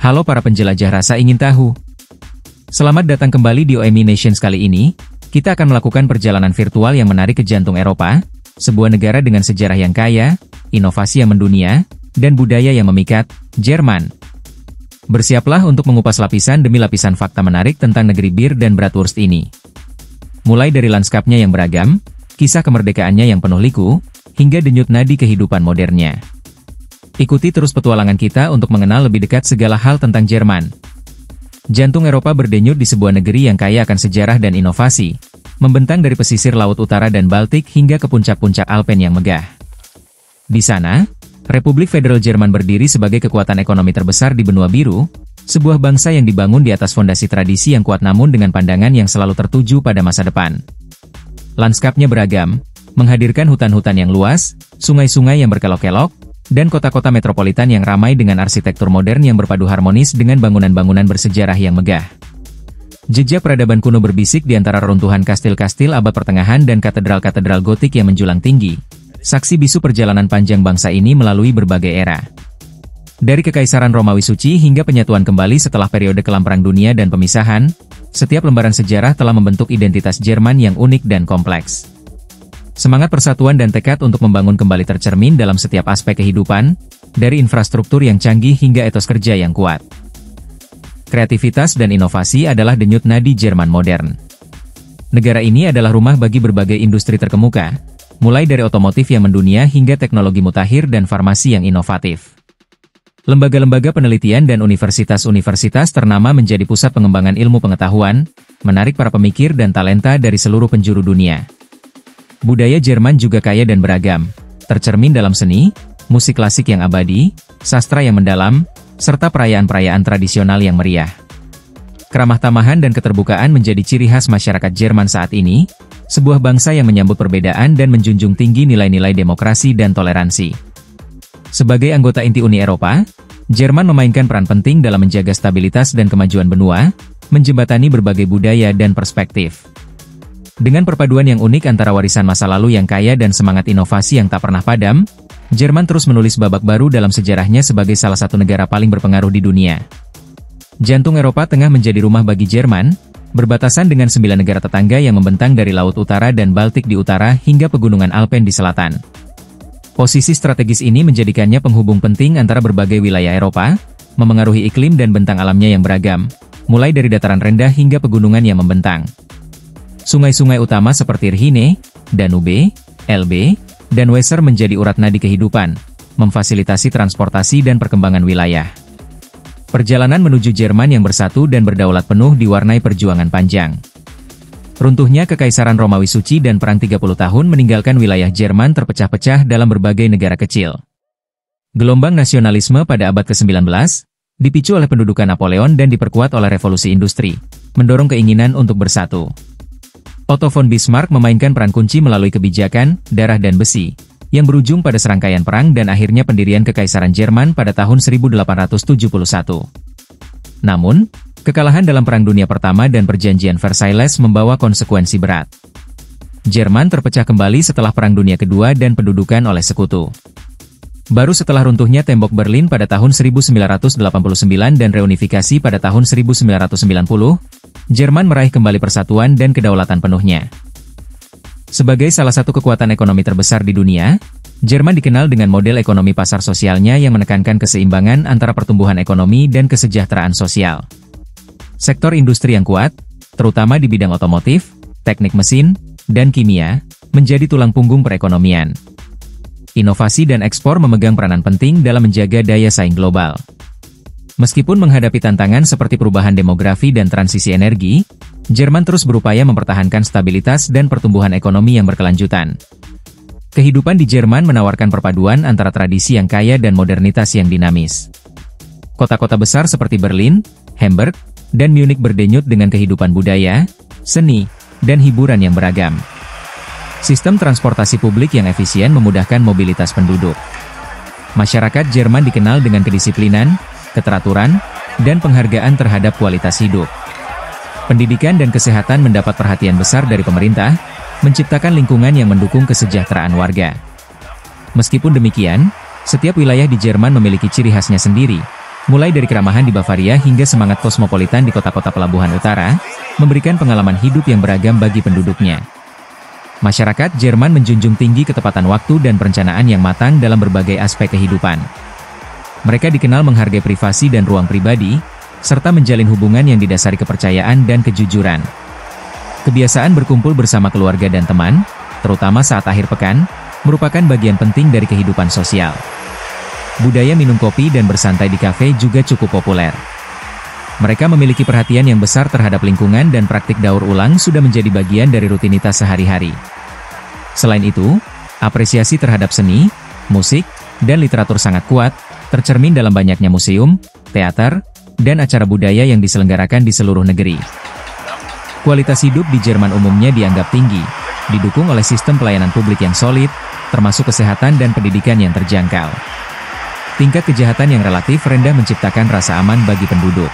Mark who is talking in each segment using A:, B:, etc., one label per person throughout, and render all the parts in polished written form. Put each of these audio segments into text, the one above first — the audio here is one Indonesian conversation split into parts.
A: Halo para penjelajah rasa ingin tahu. Selamat datang kembali di OMI Nations kali ini. Kita akan melakukan perjalanan virtual yang menarik ke jantung Eropa, sebuah negara dengan sejarah yang kaya, inovasi yang mendunia, dan budaya yang memikat, Jerman. Bersiaplah untuk mengupas lapisan demi lapisan fakta menarik tentang negeri bir dan bratwurst ini. Mulai dari lanskapnya yang beragam, kisah kemerdekaannya yang penuh liku, hingga denyut nadi kehidupan modernnya. Ikuti terus petualangan kita untuk mengenal lebih dekat segala hal tentang Jerman. Jantung Eropa berdenyut di sebuah negeri yang kaya akan sejarah dan inovasi, membentang dari pesisir Laut Utara dan Baltik hingga ke puncak-puncak Alpen yang megah. Di sana, Republik Federal Jerman berdiri sebagai kekuatan ekonomi terbesar di benua biru, sebuah bangsa yang dibangun di atas fondasi tradisi yang kuat namun dengan pandangan yang selalu tertuju pada masa depan. Lanskapnya beragam, menghadirkan hutan-hutan yang luas, sungai-sungai yang berkelok-kelok, dan kota-kota metropolitan yang ramai dengan arsitektur modern yang berpadu harmonis dengan bangunan-bangunan bersejarah yang megah. Jejak peradaban kuno berbisik di antara reruntuhan kastil-kastil abad pertengahan dan katedral-katedral gotik yang menjulang tinggi, saksi bisu perjalanan panjang bangsa ini melalui berbagai era. Dari Kekaisaran Romawi Suci hingga penyatuan kembali setelah periode kelam Perang Dunia dan pemisahan, setiap lembaran sejarah telah membentuk identitas Jerman yang unik dan kompleks. Semangat persatuan dan tekad untuk membangun kembali tercermin dalam setiap aspek kehidupan, dari infrastruktur yang canggih hingga etos kerja yang kuat. Kreativitas dan inovasi adalah denyut nadi Jerman modern. Negara ini adalah rumah bagi berbagai industri terkemuka, mulai dari otomotif yang mendunia hingga teknologi mutakhir dan farmasi yang inovatif. Lembaga-lembaga penelitian dan universitas-universitas ternama menjadi pusat pengembangan ilmu pengetahuan, menarik para pemikir dan talenta dari seluruh penjuru dunia. Budaya Jerman juga kaya dan beragam, tercermin dalam seni, musik klasik yang abadi, sastra yang mendalam, serta perayaan-perayaan tradisional yang meriah. Keramah tamahan dan keterbukaan menjadi ciri khas masyarakat Jerman saat ini, sebuah bangsa yang menyambut perbedaan dan menjunjung tinggi nilai-nilai demokrasi dan toleransi. Sebagai anggota inti Uni Eropa, Jerman memainkan peran penting dalam menjaga stabilitas dan kemajuan benua, menjembatani berbagai budaya dan perspektif. Dengan perpaduan yang unik antara warisan masa lalu yang kaya dan semangat inovasi yang tak pernah padam, Jerman terus menulis babak baru dalam sejarahnya sebagai salah satu negara paling berpengaruh di dunia. Jantung Eropa tengah menjadi rumah bagi Jerman, berbatasan dengan 9 negara tetangga yang membentang dari Laut Utara dan Baltik di utara hingga pegunungan Alpen di selatan. Posisi strategis ini menjadikannya penghubung penting antara berbagai wilayah Eropa, memengaruhi iklim dan bentang alamnya yang beragam, mulai dari dataran rendah hingga pegunungan yang membentang. Sungai-sungai utama seperti Rhine, Danube, Elbe, dan Weser menjadi urat nadi kehidupan, memfasilitasi transportasi dan perkembangan wilayah. Perjalanan menuju Jerman yang bersatu dan berdaulat penuh diwarnai perjuangan panjang. Runtuhnya Kekaisaran Romawi Suci dan Perang 30 tahun meninggalkan wilayah Jerman terpecah-pecah dalam berbagai negara kecil. Gelombang nasionalisme pada abad ke-19, dipicu oleh pendudukan Napoleon dan diperkuat oleh revolusi industri, mendorong keinginan untuk bersatu. Otto von Bismarck memainkan peran kunci melalui kebijakan, darah dan besi, yang berujung pada serangkaian perang dan akhirnya pendirian Kekaisaran Jerman pada tahun 1871. Namun, kekalahan dalam Perang Dunia Pertama dan Perjanjian Versailles membawa konsekuensi berat. Jerman terpecah kembali setelah Perang Dunia Kedua dan pendudukan oleh sekutu. Baru setelah runtuhnya tembok Berlin pada tahun 1989 dan reunifikasi pada tahun 1990, Jerman meraih kembali persatuan dan kedaulatan penuhnya. Sebagai salah satu kekuatan ekonomi terbesar di dunia, Jerman dikenal dengan model ekonomi pasar sosialnya yang menekankan keseimbangan antara pertumbuhan ekonomi dan kesejahteraan sosial. Sektor industri yang kuat, terutama di bidang otomotif, teknik mesin, dan kimia, menjadi tulang punggung perekonomian. Inovasi dan ekspor memegang peranan penting dalam menjaga daya saing global. Meskipun menghadapi tantangan seperti perubahan demografi dan transisi energi, Jerman terus berupaya mempertahankan stabilitas dan pertumbuhan ekonomi yang berkelanjutan. Kehidupan di Jerman menawarkan perpaduan antara tradisi yang kaya dan modernitas yang dinamis. Kota-kota besar seperti Berlin, Hamburg, dan Munich berdenyut dengan kehidupan budaya, seni, dan hiburan yang beragam. Sistem transportasi publik yang efisien memudahkan mobilitas penduduk. Masyarakat Jerman dikenal dengan kedisiplinan, keteraturan, dan penghargaan terhadap kualitas hidup. Pendidikan dan kesehatan mendapat perhatian besar dari pemerintah, menciptakan lingkungan yang mendukung kesejahteraan warga. Meskipun demikian, setiap wilayah di Jerman memiliki ciri khasnya sendiri, Mulai dari keramahan di Bavaria hingga semangat kosmopolitan di kota-kota pelabuhan utara, memberikan pengalaman hidup yang beragam bagi penduduknya. Masyarakat Jerman menjunjung tinggi ketepatan waktu dan perencanaan yang matang dalam berbagai aspek kehidupan. Mereka dikenal menghargai privasi dan ruang pribadi, serta menjalin hubungan yang didasari kepercayaan dan kejujuran. Kebiasaan berkumpul bersama keluarga dan teman, terutama saat akhir pekan, merupakan bagian penting dari kehidupan sosial. Budaya minum kopi dan bersantai di kafe juga cukup populer. Mereka memiliki perhatian yang besar terhadap lingkungan dan praktik daur ulang sudah menjadi bagian dari rutinitas sehari-hari. Selain itu, apresiasi terhadap seni, musik, dan literatur sangat kuat, tercermin dalam banyaknya museum, teater, dan acara budaya yang diselenggarakan di seluruh negeri. Kualitas hidup di Jerman umumnya dianggap tinggi, didukung oleh sistem pelayanan publik yang solid, termasuk kesehatan dan pendidikan yang terjangkau. Tingkat kejahatan yang relatif rendah menciptakan rasa aman bagi penduduk.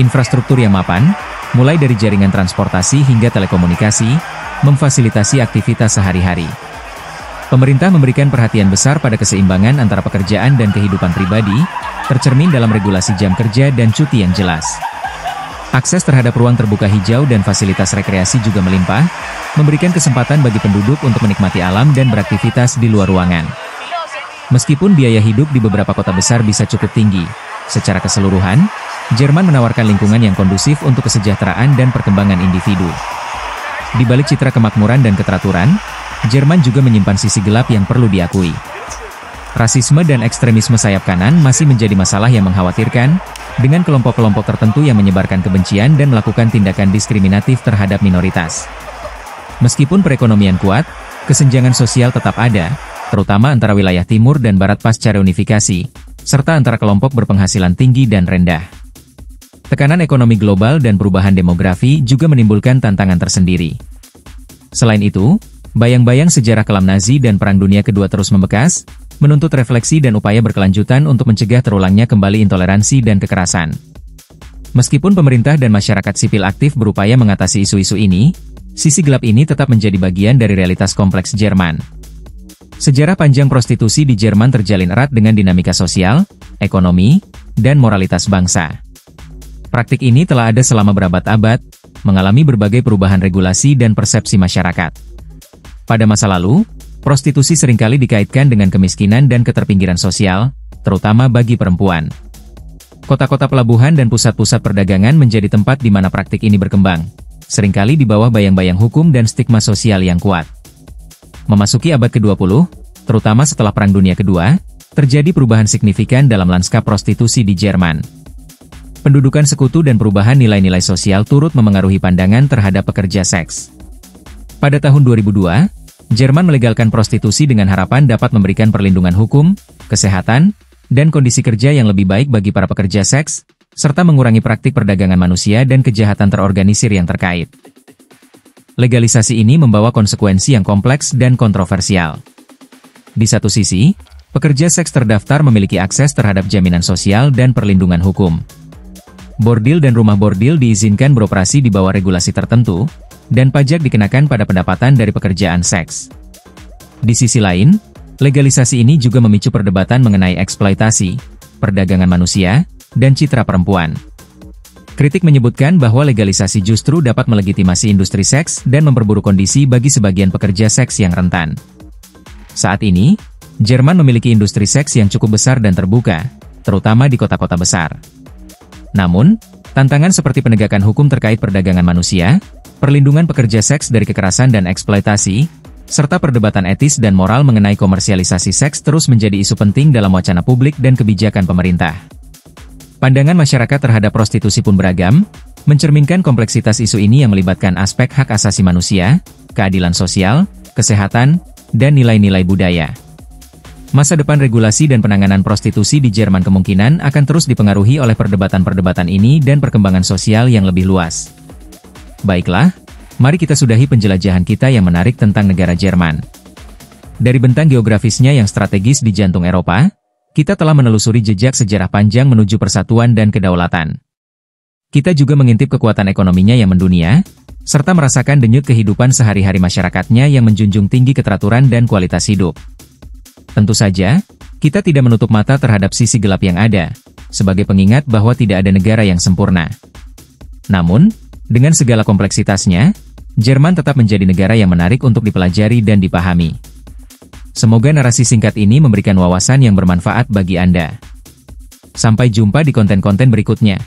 A: Infrastruktur yang mapan, mulai dari jaringan transportasi hingga telekomunikasi, memfasilitasi aktivitas sehari-hari. Pemerintah memberikan perhatian besar pada keseimbangan antara pekerjaan dan kehidupan pribadi, tercermin dalam regulasi jam kerja dan cuti yang jelas. Akses terhadap ruang terbuka hijau dan fasilitas rekreasi juga melimpah, memberikan kesempatan bagi penduduk untuk menikmati alam dan beraktivitas di luar ruangan. Meskipun biaya hidup di beberapa kota besar bisa cukup tinggi, secara keseluruhan, Jerman menawarkan lingkungan yang kondusif untuk kesejahteraan dan perkembangan individu. Di balik citra kemakmuran dan keteraturan, Jerman juga menyimpan sisi gelap yang perlu diakui. Rasisme dan ekstremisme sayap kanan masih menjadi masalah yang mengkhawatirkan, dengan kelompok-kelompok tertentu yang menyebarkan kebencian dan melakukan tindakan diskriminatif terhadap minoritas. Meskipun perekonomian kuat, kesenjangan sosial tetap ada, terutama antara wilayah timur dan barat pasca reunifikasi, serta antara kelompok berpenghasilan tinggi dan rendah. Tekanan ekonomi global dan perubahan demografi juga menimbulkan tantangan tersendiri. Selain itu, bayang-bayang sejarah kelam Nazi dan Perang Dunia Kedua terus membekas, menuntut refleksi dan upaya berkelanjutan untuk mencegah terulangnya kembali intoleransi dan kekerasan. Meskipun pemerintah dan masyarakat sipil aktif berupaya mengatasi isu-isu ini, sisi gelap ini tetap menjadi bagian dari realitas kompleks Jerman. Sejarah panjang prostitusi di Jerman terjalin erat dengan dinamika sosial, ekonomi, dan moralitas bangsa. Praktik ini telah ada selama berabad-abad, mengalami berbagai perubahan regulasi dan persepsi masyarakat. Pada masa lalu, prostitusi seringkali dikaitkan dengan kemiskinan dan keterpinggiran sosial, terutama bagi perempuan. Kota-kota pelabuhan dan pusat-pusat perdagangan menjadi tempat di mana praktik ini berkembang, seringkali di bawah bayang-bayang hukum dan stigma sosial yang kuat. Memasuki abad ke-20, terutama setelah Perang Dunia Kedua, terjadi perubahan signifikan dalam lanskap prostitusi di Jerman. Pendudukan sekutu dan perubahan nilai-nilai sosial turut memengaruhi pandangan terhadap pekerja seks. Pada tahun 2002, Jerman melegalkan prostitusi dengan harapan dapat memberikan perlindungan hukum, kesehatan, dan kondisi kerja yang lebih baik bagi para pekerja seks, serta mengurangi praktik perdagangan manusia dan kejahatan terorganisir yang terkait. Legalisasi ini membawa konsekuensi yang kompleks dan kontroversial. Di satu sisi, pekerja seks terdaftar memiliki akses terhadap jaminan sosial dan perlindungan hukum. Bordil dan rumah bordil diizinkan beroperasi di bawah regulasi tertentu, dan pajak dikenakan pada pendapatan dari pekerjaan seks. Di sisi lain, legalisasi ini juga memicu perdebatan mengenai eksploitasi, perdagangan manusia, dan citra perempuan. Kritik menyebutkan bahwa legalisasi justru dapat melegitimasi industri seks dan memperburuk kondisi bagi sebagian pekerja seks yang rentan. Saat ini, Jerman memiliki industri seks yang cukup besar dan terbuka, terutama di kota-kota besar. Namun, tantangan seperti penegakan hukum terkait perdagangan manusia, perlindungan pekerja seks dari kekerasan dan eksploitasi, serta perdebatan etis dan moral mengenai komersialisasi seks terus menjadi isu penting dalam wacana publik dan kebijakan pemerintah. Pandangan masyarakat terhadap prostitusi pun beragam, mencerminkan kompleksitas isu ini yang melibatkan aspek hak asasi manusia, keadilan sosial, kesehatan, dan nilai-nilai budaya. Masa depan regulasi dan penanganan prostitusi di Jerman kemungkinan akan terus dipengaruhi oleh perdebatan-perdebatan ini dan perkembangan sosial yang lebih luas. Baiklah, mari kita sudahi penjelajahan kita yang menarik tentang negara Jerman. Dari bentang geografisnya yang strategis di jantung Eropa, kita telah menelusuri jejak sejarah panjang menuju persatuan dan kedaulatan. Kita juga mengintip kekuatan ekonominya yang mendunia, serta merasakan denyut kehidupan sehari-hari masyarakatnya yang menjunjung tinggi keteraturan dan kualitas hidup. Tentu saja, kita tidak menutup mata terhadap sisi gelap yang ada, sebagai pengingat bahwa tidak ada negara yang sempurna. Namun, dengan segala kompleksitasnya, Jerman tetap menjadi negara yang menarik untuk dipelajari dan dipahami. Semoga narasi singkat ini memberikan wawasan yang bermanfaat bagi Anda. Sampai jumpa di konten-konten berikutnya.